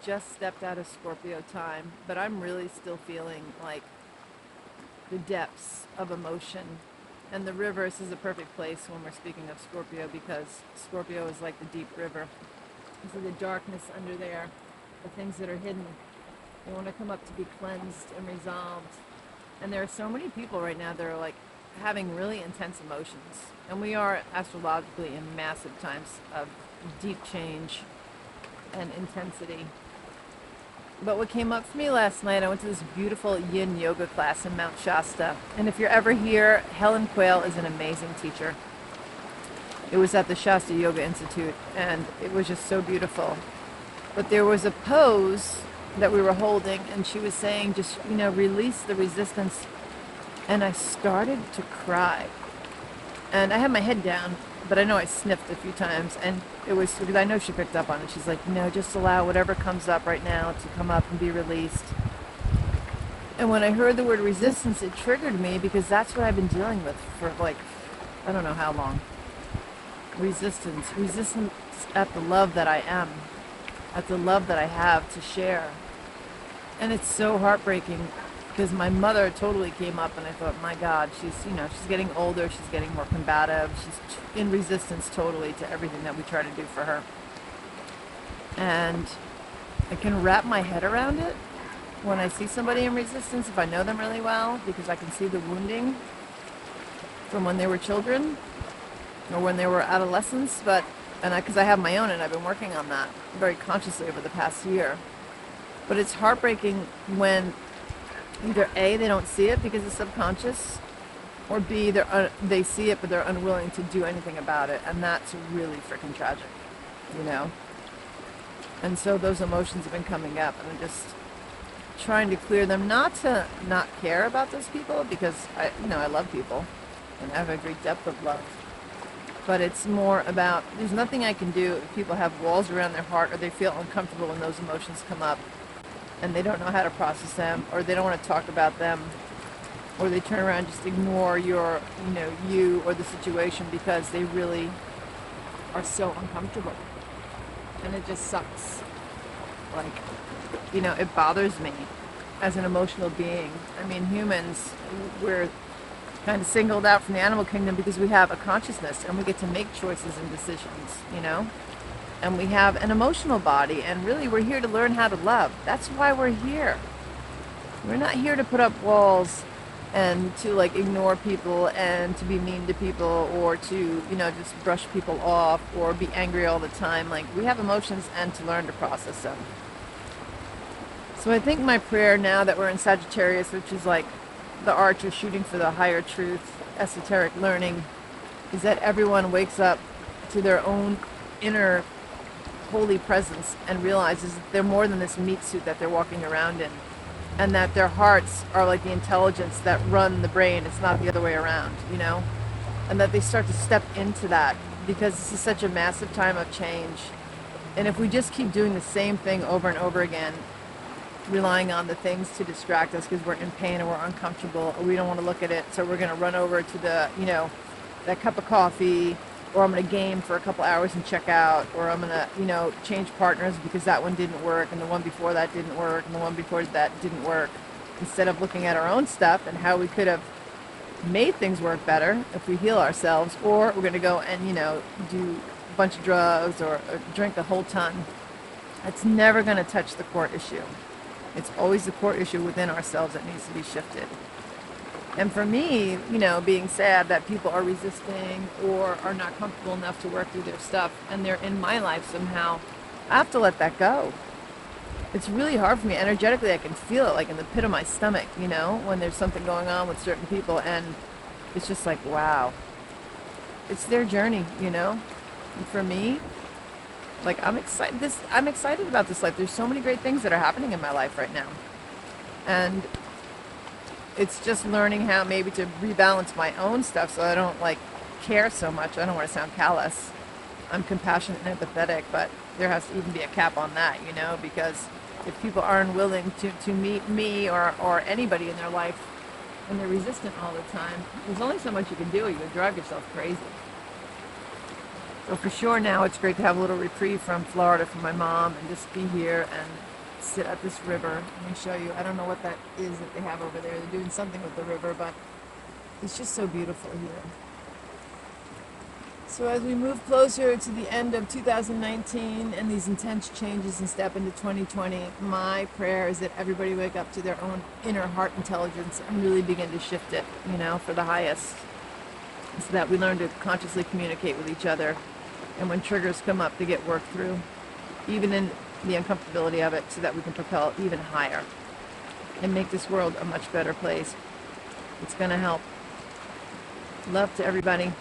just stepped out of Scorpio time, but I'm really still feeling like the depths of emotion. And the reverse is a perfect place when we're speaking of Scorpio, because Scorpio is like the deep river. This is the darkness under there, the things that are hidden. They want to come up to be cleansed and resolved. And there are so many people right now that are like having really intense emotions. And we are astrologically in massive times of deep change and intensity. But what came up for me last night, I went to this beautiful yin yoga class in Mount Shasta. And if you're ever here, Helen Quayle is an amazing teacher. It was at the Shasta Yoga Institute, and it was just so beautiful. But there was a pose that we were holding, and she was saying, just, release the resistance. And I started to cry. And I had my head down, but I know I sniffed a few times, and it was because I know she picked up on it. She's like, just allow whatever comes up right now to come up and be released. And when I heard the word resistance, it triggered me, because that's what I've been dealing with for I don't know how long. Resistance at the love that I am, at the love that I have to share. And it's so heartbreaking, because my mother totally came up, and I thought, my God, she's getting older, she's getting more combative, she's in resistance totally to everything that we try to do for her. And I can wrap my head around it when I see somebody in resistance, if I know them really well, because I can see the wounding from when they were children or when they were adolescents, because I have my own, and I've been working on that very consciously over the past year. But it's heartbreaking when either A, they don't see it because it's subconscious, or B, they see it but they're unwilling to do anything about it, and that's really freaking tragic, And so those emotions have been coming up, and I'm just trying to clear them, not to not care about those people, because I love people, and I have a great depth of love. But it's more about, there's nothing I can do if people have walls around their heart, or they feel uncomfortable when those emotions come up, and they don't know how to process them, or they don't want to talk about them, or they turn around and just ignore you or the situation, because they really are so uncomfortable. And it just sucks. It bothers me as an emotional being. I mean, humans, we're kind of singled out from the animal kingdom because we have a consciousness, and we get to make choices and decisions, and we have an emotional body, and really we're here to learn how to love. That's why we're here. We're not here to put up walls and to ignore people and to be mean to people, or to just brush people off or be angry all the time. We have emotions, and to learn to process them. So I think my prayer, now that we're in Sagittarius, which is the archer shooting for the higher truth, esoteric learning, is that everyone wakes up to their own inner holy presence and realizes that they're more than this meat suit that they're walking around in, and that their hearts are like the intelligence that run the brain. It's not the other way around, and that they start to step into that, because this is such a massive time of change. And if we just keep doing the same thing over and over again, relying on the things to distract us because we're in pain or we're uncomfortable or we don't want to look at it, so we're going to run over to the that cup of coffee, or I'm going to game for a couple hours and check out, or I'm going to change partners because that one didn't work, and the one before that didn't work, and the one before that didn't work, instead of looking at our own stuff and how we could have made things work better if we heal ourselves. Or we're going to go and do a bunch of drugs, or drink a whole ton. That's never going to touch the core issue. It's always the core issue within ourselves that needs to be shifted. And for me, being sad that people are resisting or are not comfortable enough to work through their stuff, and they're in my life somehow, I have to let that go. It's really hard for me. Energetically, I can feel it in the pit of my stomach, when there's something going on with certain people, and it's just wow. It's their journey, And for me, I'm excited about this life. There's so many great things that are happening in my life right now. And it's just learning how maybe to rebalance my own stuff so I don't care so much. I don't want to sound callous. I'm compassionate and empathetic, but there has to even be a cap on that, because if people aren't willing to meet me or anybody in their life, and they're resistant all the time, there's only so much you can do. You would drive yourself crazy. So for sure now it's great to have a little reprieve from Florida from my mom, and just be here and sit at this river. Let me show you. I don't know what that is that they have over there. They're doing something with the river, but it's just so beautiful here. So as we move closer to the end of 2019 and these intense changes and step into 2020, my prayer is that everybody wake up to their own inner heart intelligence and really begin to shift it, for the highest. So that we learn to consciously communicate with each other, and when triggers come up, to get worked through, even in the uncomfortability of it, so that we can propel even higher and make this world a much better place. It's going to help. Love to everybody.